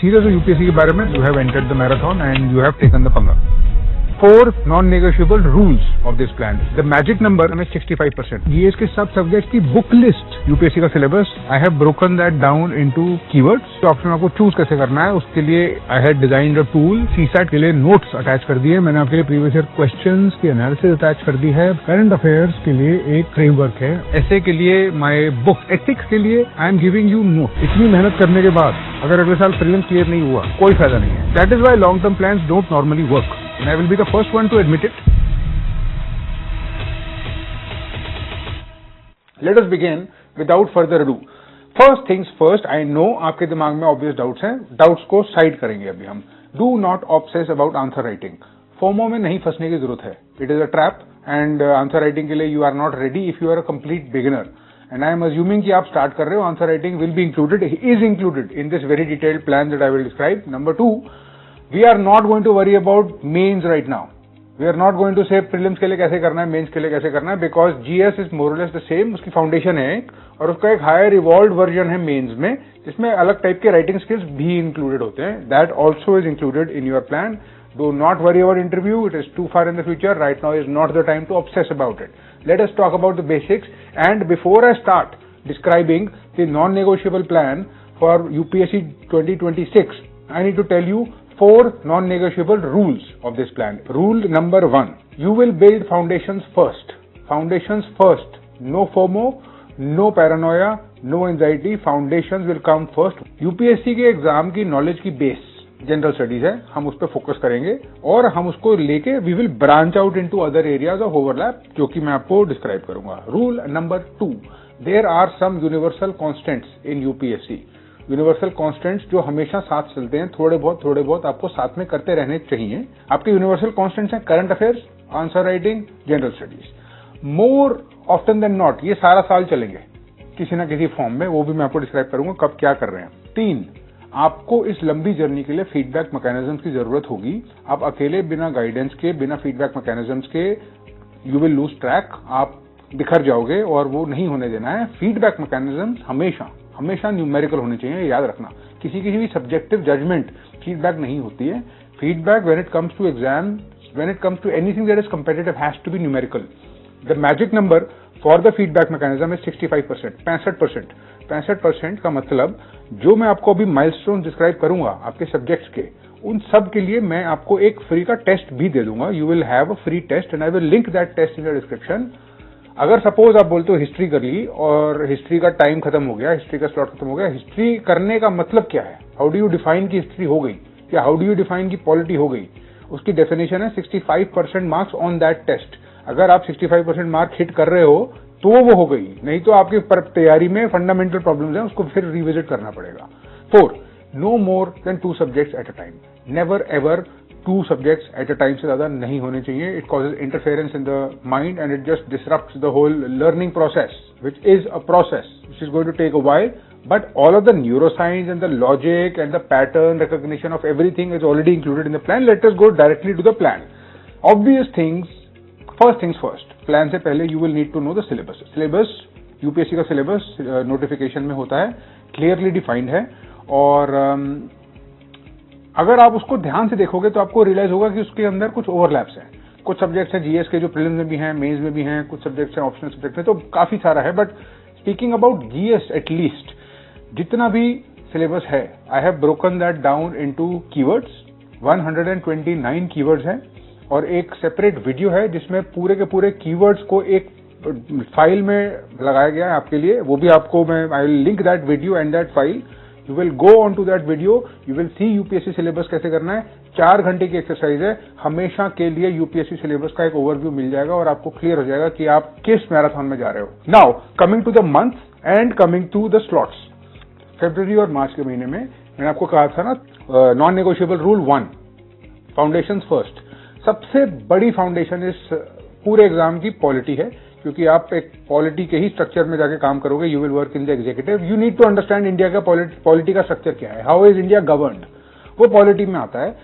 Serious हो UPSC के बारे में, you have entered the marathon and you have taken the पंगा. 4 non-negotiable rules of this plan. The magic number is 65%. GS के सब subject की बुक लिस्ट, यूपीएससी का syllabus, I have broken that down into keywords. तो option आपको choose कैसे करना है, उसके लिए I had designed a tool. CSAT के लिए नोट्स अटैच कर दिए मैंने, आपके लिए प्रीवियस ईयर क्वेश्चंस की एनालिसिस अटैच कर दी है. करंट अफेयर्स के लिए एक फ्रेमवर्क है. ऐसे के लिए माय बुक. एथिक्स के लिए I am giving you note. इतनी मेहनत करने के बाद अगर अगले साल प्रीलिम्स क्लियर नहीं हुआ, कोई फायदा नहीं है. That is why long term plans don't normally work. And I will be the first one to admit it. Let us begin without further ado. First things first, I know आपके दिमाग में obvious doubts हैं. Doubts को side करेंगे अभी हम. Do not obsess about answer writing. FOMO में नहीं फंसने की जरूरत है. It is a trap and answer writing के लिए you are not ready if you are a complete beginner. And I am assuming कि आप start कर रहे हो. Answer writing will be included, is included in this very detailed plan that I will describe. Number 2. We are not going to worry about mains right now. We are not going to say prelims के लिए कैसे करना है, mains के लिए कैसे करना है, because GS is more or less the same. उसकी foundation है एक, और उसका एक higher evolved version है mains में, जिसमें अलग टाइप के writing skills भी included होते हैं. That also is included in your plan. Do not worry about interview. It is too far in the future. Right now is not the time to obsess about it. Let us talk about the basics. And before I start describing the non-negotiable plan for UPSC 2026, I need to tell you 4 non-negotiable rules of this plan. Rule number 1. You will build foundations first. Foundations first. No FOMO, no paranoia, no anxiety. Foundations will come first. UPSC के exam की knowledge की base general studies है, हम उस पर focus करेंगे और हम उसको लेके we will branch out into other areas of overlap, जो कि मैं आपको डिस्क्राइब करूंगा. Rule number 2. There are some universal constants in UPSC. Universal constants जो हमेशा साथ चलते हैं, थोड़े बहुत आपको साथ में करते रहने चाहिए. आपके यूनिवर्सल कॉन्स्टेंट्स हैं current affairs, answer writing, general studies. More often than not ये सारा साल चलेंगे किसी ना किसी फॉर्म में, वो भी मैं आपको डिस्क्राइब करूंगा कब क्या कर रहे हैं. 3. आपको इस लंबी जर्नी के लिए फीडबैक मैकेनिज्म की जरूरत होगी. आप अकेले बिना गाइडेंस के, बिना फीडबैक मैकेनिज्म के यू विल लूज ट्रैक. आप बिखर जाओगे और वो नहीं होने देना है. फीडबैक मैकेनिज्म हमेशा न्यूमेरिकल होने चाहिए, याद रखना. किसी भी सब्जेक्टिव जजमेंट फीडबैक नहीं होती है. Feedback when it comes to exam, when it comes to anything that is competitive has to be numerical. The magic number for the feedback mechanism is 65%. 65% का मतलब जो मैं आपको अभी माइलस्टोन डिस्क्राइब करूंगा आपके सब्जेक्ट्स के, उन सब के लिए मैं आपको एक फ्री का टेस्ट भी दे दूंगा. You will have a free test and I will link that test in the description. अगर सपोज आप बोलते हो हिस्ट्री कर ली और हिस्ट्री का टाइम खत्म हो गया, हिस्ट्री का स्लॉट खत्म हो गया, हिस्ट्री करने का मतलब क्या है? हाउ डू यू डिफाइन की हिस्ट्री हो गई, या हाउ डू यू डिफाइन की पॉलिटी हो गई? उसकी डेफिनेशन है 65% मार्क्स ऑन दैट टेस्ट. अगर आप 65% मार्क हिट कर रहे हो तो वो हो गई, नहीं तो आपकी तैयारी में फंडामेंटल प्रॉब्लम्स हैं, उसको फिर रिविजिट करना पड़ेगा. 4. No more than 2 subjects at a time. Never ever 2 subjects at a time से ज्यादा नहीं होने चाहिए. It causes interference in the mind and it just disrupts the whole learning process, which is a process which is going to take a while. But all of the neuroscience and the logic and the pattern recognition of everything is already included in the plan. Let us go directly to the plan. Obvious things, first things first. Plan से पहले you will need to know the syllabus. Syllabus, UPSC का syllabus notification में होता है, clearly defined है, और अगर आप उसको ध्यान से देखोगे तो आपको रियलाइज होगा कि उसके अंदर कुछ ओवरलैप्स हैं. कुछ सब्जेक्ट्स हैं जीएस के जो प्रीलिम्स में भी हैं, मेंस में भी हैं, कुछ सब्जेक्ट्स हैं ऑप्शनल सब्जेक्ट में, तो काफी सारा है. But speaking about GS at least जितना भी सिलेबस है, I have broken that down into keywords. 129 keywords हैं और एक सेपरेट वीडियो है जिसमें पूरे के पूरे कीवर्ड्स को एक फाइल में लगाया गया है आपके लिए. वो भी आपको मैं I will link that video and that file. You will go on to that video, you will see UPSC syllabus कैसे करना है. 4 घंटे की एक्सरसाइज है, हमेशा के लिए यूपीएससी सिलेबस का एक ओवरव्यू मिल जाएगा और आपको क्लियर हो जाएगा कि आप किस मैराथन में जा रहे हो. Now coming to the month and coming to the slots. फरवरी और मार्च के महीने में मैंने आपको कहा था ना, non negotiable rule 1, foundation first. सबसे बड़ी फाउंडेशन इस पूरे एग्जाम की पॉलिटी है, क्योंकि आप एक पॉलिटी के ही स्ट्रक्चर में जाके काम करोगे. You will work in the executive. You need to understand India का पॉलिटी का स्ट्रक्चर क्या है, हाउ इज इंडिया गवर्न्ड, वो पॉलिटी में आता है.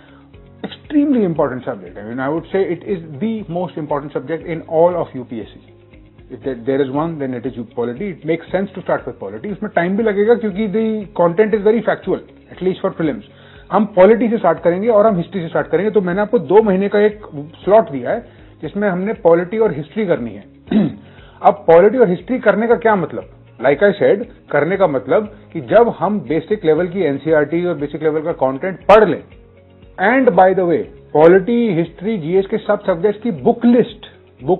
एक्सट्रीमली इंपॉर्टेंट सब्जेक्ट है. I would say it is the most important subject in all of UPSC. If there is one, then it is polity. It makes sense to start with polity. इसमें time भी लगेगा क्योंकि the content is very factual, at least for prelims. हम polity से start करेंगे और हम history से स्टार्ट करेंगे। तो मैंने आपको 2 महीने का एक स्लॉट दिया है जिसमें हमने पॉलिटी और हिस्ट्री करनी है। अब पॉलिटी और हिस्ट्री करने का क्या मतलब, लाइक आई सेड, करने का मतलब कि जब हम बेसिक लेवल की एनसीईआरटी और बेसिक लेवल का कंटेंट पढ़ लें, and by the way polity, history, GS के सब सब्जेक्ट्स की बुक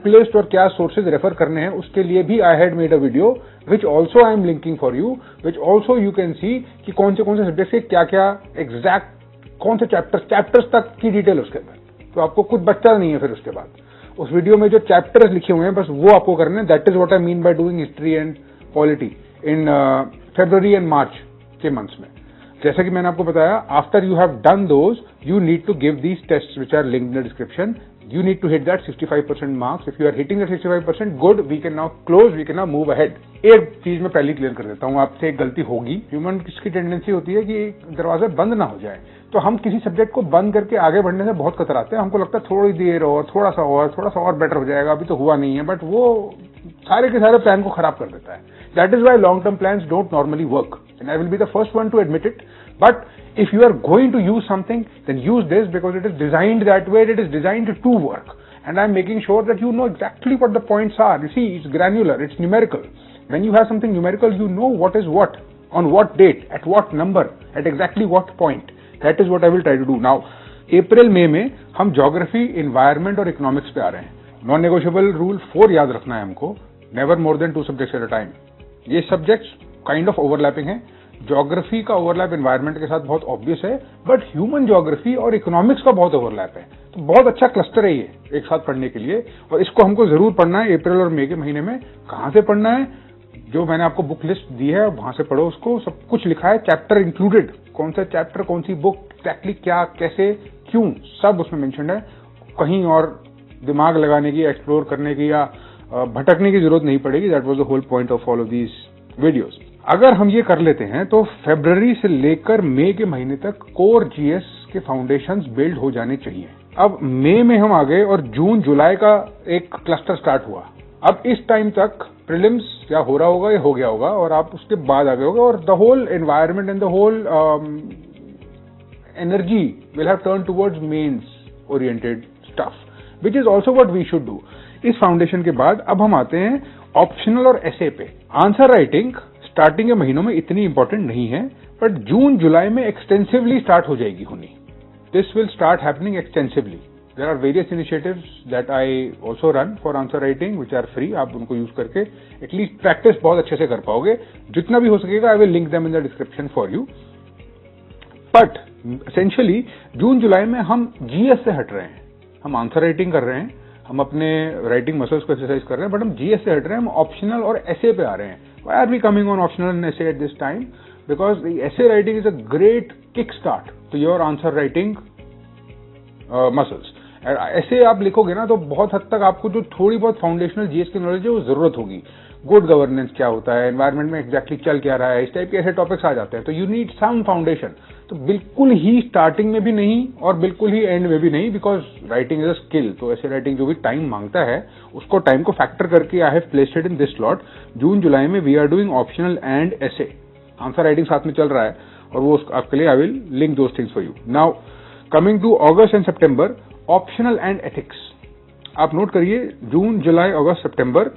लिस्ट और क्या सोर्सेज रेफर करने हैं उसके लिए भी I had made a video which also I am linking for you, which also you can see कि कौन से सब्जेक्ट्स के क्या क्या एग्जैक्ट कौन से चैप्टर्स तक की डिटेल उसके अंदर। तो आपको कुछ बच्चा नहीं है फिर उसके बाद उस वीडियो में जो चैप्टर्स लिखे हुए हैं बस वो आपको करने हैं। That is what I mean by doing history and polity in February and March के मंथ्स में। जैसा कि मैंने आपको बताया, after you have done those you need to give these tests which are linked in the description. You need to hit that 65% marks. If you are hitting that 65%, good. We can now close. We can now move ahead. एक चीज मैं पहले clear कर देता हूँ, आपसे एक गलती होगी। ह्यूमन की टेंडेंसी होती है कि दरवाजा बंद ना हो जाए, तो हम किसी सब्जेक्ट को बंद करके आगे बढ़ने से बहुत कतराते हैं। हमको लगता है थोड़ी देर और थोड़ा सा और बेटर हो जाएगा, अभी तो हुआ नहीं है, बट वो सारे के सारे प्लान को खराब कर देता है। That is why long-term plans don't normally work, and I will be the first one to admit it. But if you are going to use something, then use this because it is designed that way. It is designed to work, and I'm making sure that you know exactly what the points are. You see, it's granular, it's numerical. When you have something numerical, you know what is what, on what date, at what number, at exactly what point. That is what I will try to do. Now, April, May में हम geography, environment और economics पे आ रहे हैं। Non-negotiable rule 4 याद रखना है हमको। Never more than 2 subjects at a time. ये सब्जेक्ट्स काइंड ऑफ ओवरलैपिंग है। ज्योग्राफी का ओवरलैप एनवायरनमेंट के साथ बहुत ऑब्वियस है, बट ह्यूमन ज्योग्राफी और इकोनॉमिक्स का बहुत ओवरलैप है। तो बहुत अच्छा क्लस्टर है ये एक साथ पढ़ने के लिए, और इसको हमको जरूर पढ़ना है अप्रैल और मई के महीने में। कहाँ से पढ़ना है? जो मैंने आपको बुक लिस्ट दी है वहां से पढ़ो, उसको सब कुछ लिखा है, चैप्टर इंक्लूडेड, कौन सा चैप्टर, कौन सी बुक, एक्जैक्टली क्या, कैसे, क्यों, सब उसमें मेंशन्ड है। कहीं और दिमाग लगाने की, एक्सप्लोर करने की या भटकने की जरूरत नहीं पड़ेगी। That was the whole point of all of these videos. अगर हम ये कर लेते हैं तो फरवरी से लेकर मई के महीने तक कोर जीएस के फाउंडेशंस बिल्ड हो जाने चाहिए। अब मई में हम आ गए और जून जुलाई का एक क्लस्टर स्टार्ट हुआ। अब इस टाइम तक प्रीलिम्स क्या हो रहा होगा या हो गया होगा, और आप उसके बाद आ गए होगा, और the whole environment and the whole energy will have turn towards mains oriented stuff, which is also what we should do. इस फाउंडेशन के बाद अब हम आते हैं ऑप्शनल और एसे पे। आंसर राइटिंग स्टार्टिंग के महीनों में इतनी इंपॉर्टेंट नहीं है, बट जून जुलाई में एक्सटेंसिवली स्टार्ट हो जाएगी होनी। This will start happening extensively. There are various initiatives that I also run for answer writing which are free. आप उनको यूज करके एटलीस्ट प्रैक्टिस बहुत अच्छे से कर पाओगे। जितना भी हो सकेगा I will link them in the description for you. But essentially June July में हम जीएस से हट रहे हैं, हम आंसर राइटिंग कर रहे हैं, हम अपने राइटिंग मसल्स को एक्सरसाइज कर रहे हैं, बट हम जीएस से हट रहे हैं, हम ऑप्शनल और एसे पे आ रहे हैं। Why are we coming on optional and essay at this time? Because the essay writing is a great kickstart to your answer writing muscles. ऐसे आप लिखोगे ना तो बहुत हद तक आपको जो थोड़ी बहुत फाउंडेशनल जीएस की नॉलेज है वो जरूरत होगी। गुड गवर्नेंस क्या होता है, एनवायरमेंट में एग्जैक्टली चल क्या रहा है, इस टाइप के ऐसे टॉपिक्स आ जाते हैं। तो यू नीड सम फाउंडेशन। तो बिल्कुल ही स्टार्टिंग में भी नहीं और बिल्कुल ही एंड में भी नहीं, because writing is a skill. तो ऐसे राइटिंग जो भी टाइम मांगता है उसको टाइम को फैक्टर करके I have placed it in this slot. June July में we are doing optional and essay. Answer writing साथ में चल रहा है और वो आपके लिए I will link those things for you. Now coming to August and September, optional and ethics. आप नोट करिए, June July August September,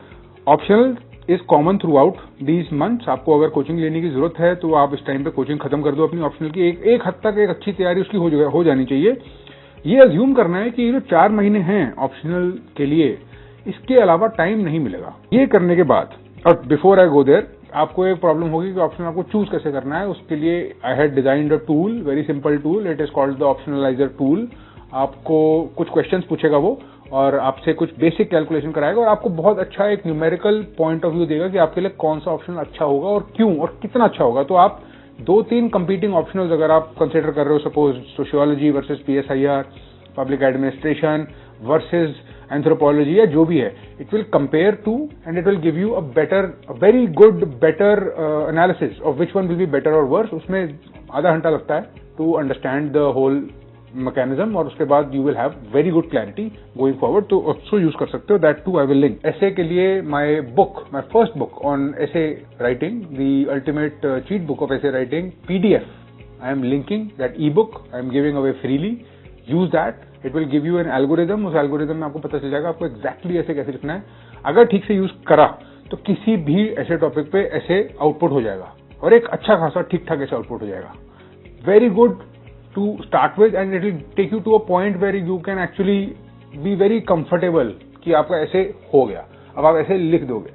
optional is common throughout these months. आपको अगर कोचिंग लेने की जरूरत है तो आप इस टाइम पे कोचिंग खत्म कर दो अपनी ऑप्शनल की। एक हद तक एक अच्छी तैयारी उसकी हो जानी चाहिए। ये अज्यूम करना है कि ये जो 4 महीने हैं ऑप्शनल के लिए, इसके अलावा टाइम नहीं मिलेगा। ये करने के बाद, और बिफोर आई गो देयर, आपको एक प्रॉब्लम होगी कि ऑप्शनल आपको चूज कैसे करना है। उसके लिए I had designed a tool, very simple tool, it is called the optionalizer tool. आपको कुछ क्वेश्चंस पूछेगा वो और आपसे कुछ बेसिक कैलकुलेशन कराएगा और आपको बहुत अच्छा एक न्यूमेरिकल पॉइंट ऑफ व्यू देगा कि आपके लिए कौन सा ऑप्शन अच्छा होगा और क्यों और कितना अच्छा होगा। तो आप 2-3 कंपीटिंग ऑप्शनल्स अगर आप कंसिडर कर रहे हो, suppose sociology versus PSIR, public administration versus anthropology या जो भी है, it will compare two and it will give you very good better analysis of which one will be better और वर्स। उसमें आधा घंटा लगता है to understand the whole mechanism और उसके बाद you will have very good clarity going forward. तो ऑल्सो यूज कर सकते हो, that too I will link. ऐसे के लिए माय फर्स्ट बुक ऑन ऐसे writing, the ultimate cheat book of ऐसे writing, PDF, I am linking that ebook, I am giving away freely. Use that. It will give you an algorithm. उस algorithm में आपको पता चल जाएगा आपको exactly ऐसे कैसे लिखना है. अगर ठीक से यूज करा तो किसी भी ऐसे टॉपिक पे ऐसे आउटपुट हो जाएगा और एक अच्छा खासा ठीक ठाक ऐसे आउटपुट हो जाएगा. Very good to start with and it will take you to a point where you can actually be very comfortable कि आपका ऐसे हो गया. अब आप ऐसे लिख दोगे.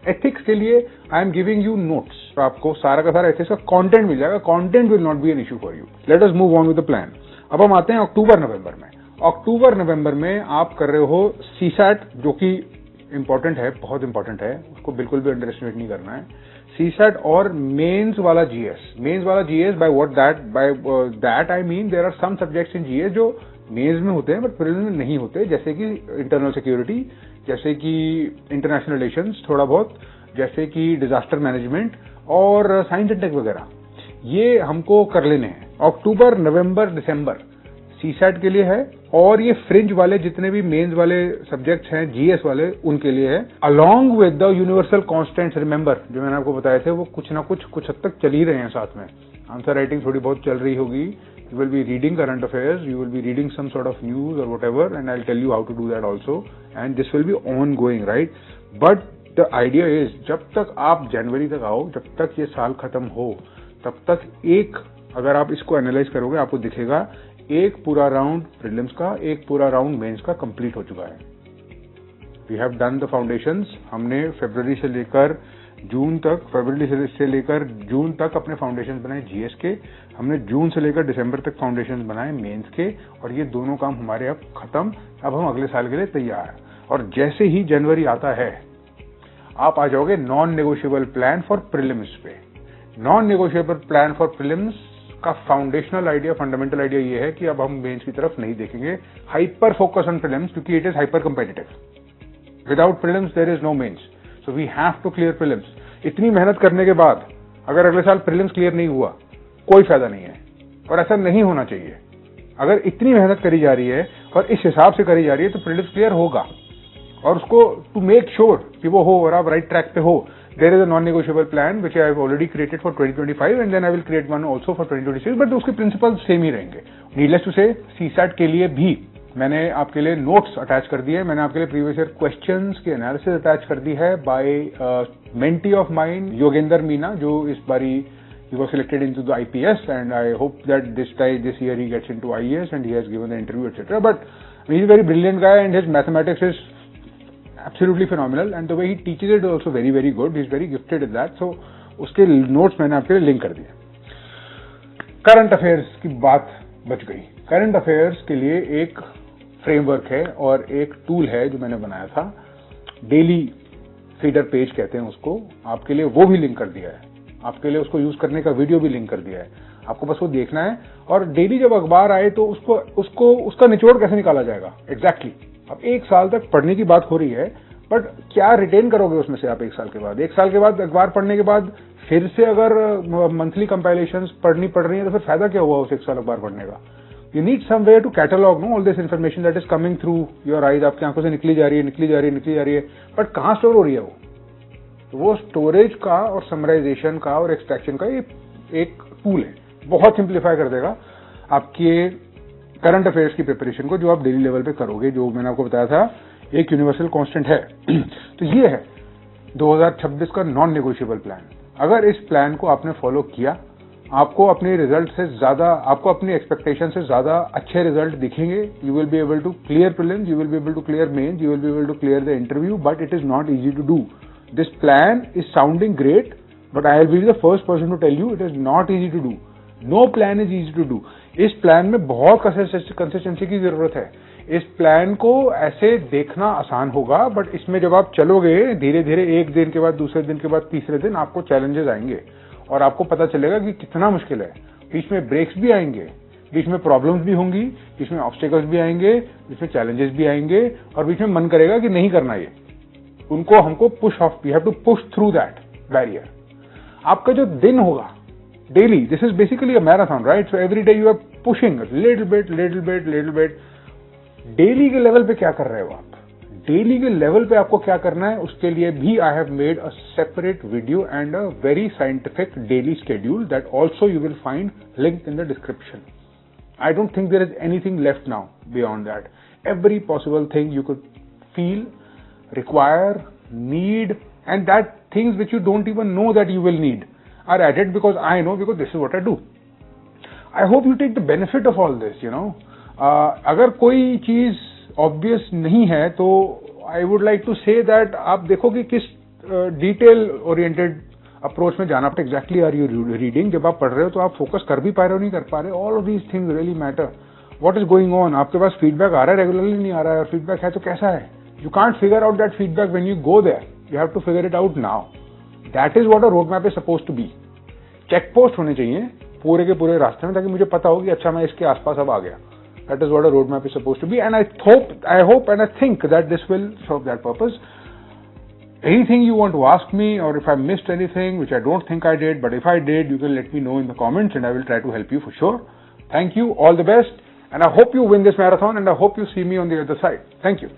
एथिक्स के लिए I am giving you notes. तो आपको सारा का सारा एथिक्स का कंटेंट मिल जाएगा. Content will not be an issue for you. Let us move on with the plan. अब हम आते हैं अक्टूबर नवंबर में. अक्टूबर नवंबर में आप कर रहे हो सीसैट, जो कि इंपॉर्टेंट है, बहुत इंपॉर्टेंट है, उसको बिल्कुल भी अंडर एस्टिमेट नहीं करना है. सीसैट और मेंस वाला जीएस. मेंस वाला GS by that I mean there are some subjects in GS जो मेंस में होते हैं बट प्रीलिम्स में नहीं होते, जैसे कि इंटरनल सिक्योरिटी, जैसे कि इंटरनेशनल रिलेशंस थोड़ा बहुत, जैसे कि डिजास्टर मैनेजमेंट और साइंस एंड टेक वगैरह. ये हमको कर लेने हैं. अक्टूबर नवंबर दिसंबर सीसैट के लिए है और ये फ्रिंज वाले जितने भी मेंस वाले सब्जेक्ट्स हैं जीएस वाले उनके लिए है. Along with the universal constants. Remember जो मैंने आपको बताए थे वो कुछ ना कुछ हद तक चल ही रहे हैं साथ में. आंसर राइटिंग थोड़ी बहुत चल रही होगी. You will be reading current affairs, you will be reading some sort of news और whatever, and I will tell you how to do that also, and this will be ongoing, right. But the idea is जब तक आप जनवरी तक आओ, जब तक ये साल खत्म हो, तब तक एक, अगर आप इसको एनालाइज करोगे आपको दिखेगा एक पूरा राउंड प्रीलिम्स का, एक पूरा राउंड मेंस का कंप्लीट हो चुका है. We have done the foundations. हमने फरवरी से लेकर जून तक अपने फाउंडेशंस बनाए जीएस के. हमने जून से लेकर दिसंबर तक फाउंडेशंस बनाए मेंस के, और ये दोनों काम हमारे अब खत्म. अब हम अगले साल के लिए तैयार. और जैसे ही जनवरी आता है आप आ जाओगे non negotiable plan for prelims पे. Non negotiable plan for prelims का फाउंडेशनल आइडिया, फंडामेंटल आइडिया ये है कि अब हम मेंस की तरफ नहीं देखेंगे. हाइपर फोकस ऑन प्रीलिम्स, क्योंकि it is hyper competitive. Without prelims there is no mains, so we have to clear prelims. इतनी मेहनत करने के बाद अगर अगले साल प्रीलिम्स क्लियर नहीं हुआ कोई फायदा नहीं है, और ऐसा नहीं होना चाहिए. अगर इतनी मेहनत करी जा रही है और इस हिसाब से करी जा रही है तो प्रीलिम्स क्लियर होगा, और उसको टू मेक श्योर कि वो हो और आप राइट ट्रैक पे हो. There is a non-negotiable plan which I have already created for 2025 and then I will create one also for 2026, but उसके प्रिंसिपल्स सेम ही रहेंगे. Needless to say, CSAT के लिए भी मैंने आपके लिए नोट्स अटैच कर दिए. मैंने आपके लिए प्रीवियस ईयर क्वेश्चंस की एनालिसिस अटैच कर दी है by mentee of mine Yogendra Meena, जो इस बारी he was selected into the IPS and I hope that this year he gets into IAS and he has given the interview etc. But he is a very brilliant guy and his mathematics is absolutely phenomenal and the way he teaches it is also very very good. He is very gifted in that. So उसके notes मैंने आपके लिए link कर दिए. Current affairs की बात बच गई. करंट अफेयर्स के लिए एक फ्रेमवर्क है और एक टूल है जो मैंने बनाया था, डेली फीडर पेज कहते हैं उसको. आपके लिए वो भी लिंक कर दिया है. आपके लिए उसको यूज करने का वीडियो भी लिंक कर दिया है. आपको बस वो देखना है और डेली जब अखबार आए तो उसका निचोड़ कैसे निकाला जाएगा एग्जैक्टली. अब एक साल तक पढ़ने की बात हो रही है, बट क्या रिटेन करोगे उसमें से आप एक साल के बाद? एक साल के बाद अखबार पढ़ने के बाद फिर से अगर मंथली कंपाइलेशंस पढ़नी पड़ रही है तो फिर फायदा क्या हुआ उस एक साल अखबार पढ़ने का? You need some way to catalogue no all this information that is coming through your eyes. आपकी आंखों से निकली जा रही है, बट कहाँ स्टोर हो रही है वो? तो वो स्टोरेज का और समराइजेशन का और एक्सट्रैक्शन का एक टूल है. बहुत सिंप्लीफाई कर देगा आपके करंट अफेयर्स की प्रिपरेशन को, जो आप डेली लेवल पे करोगे. जो मैंने आपको बताया था एक यूनिवर्सल कांस्टेंट है. तो ये है 2026 का नॉन नेगोशिएबल प्लान. अगर इस प्लान को आपने फॉलो किया, आपको अपने रिजल्ट से ज्यादा, आपको अपनी एक्सपेक्टेशन से ज्यादा अच्छे रिजल्ट दिखेंगे. You will be able to clear prelims, you will be able to clear mains, you will be able to clear the interview, but it is not easy to do. This plan is sounding great, but I will be the first person to tell you it is not easy to do. No plan is easy to do. इस plan में बहुत consistency की जरूरत है. इस plan को ऐसे देखना आसान होगा, बट इसमें जब आप चलोगे धीरे धीरे, एक दिन के बाद दूसरे दिन के बाद तीसरे दिन आपको चैलेंजेस आएंगे और आपको पता चलेगा कि कितना मुश्किल है. बीच में ब्रेक्स भी आएंगे, बीच में प्रॉब्लम्स भी होंगी, बीच में ऑब्स्टेकल्स भी आएंगे, बीच में चैलेंजेस भी आएंगे, और बीच में मन करेगा कि नहीं करना ये. उनको हमको push off, we have to push through that barrier. आपका जो दिन होगा daily, this is basically a marathon, right? So every day you are pushing little bit. Daily के लेवल पे क्या कर रहे हो आप? डेली के लेवल पे आपको क्या करना है उसके लिए भी I have made a separate video and a very scientific daily schedule that also you will find link in the description. I don't think there is anything left now beyond that. Every possible thing you could feel, require, need, and that things which you don't even know that you will need are added because I know, because this is what I do. I hope you take the benefit of all this, you know. अगर कोई चीज obvious नहीं है तो I would like to say that आप देखो कि किस detail oriented अप्रोच में जाना. एग्जैक्टली आर यू रीडिंग, जब आप पढ़ रहे हो तो आप फोकस कर भी पा रहे हो नहीं कर पा रहे. All of these things really matter. What is going on, आपके पास फीडबैक आ रहा है रेगुलरली, नहीं आ रहा है, और फीडबैक है तो कैसा है. You can't figure out that feedback when you go there, you have to figure it out now. That is what a road map is suppose to be. Check post होने चाहिए पूरे के पूरे रास्ते में ताकि मुझे पता हो कि अच्छा मैं इसके आसपास अब आ गया. That is what a road map is suppose to be, and I hope and I think that this will serve that purpose. Anything you want to ask me, or if I missed anything, which I don't think I did, but if I did, you can let me know in the comments and I will try to help you for sure. Thank you, all the best, and I hope you win this marathon and I hope you see me on the other side. Thank you.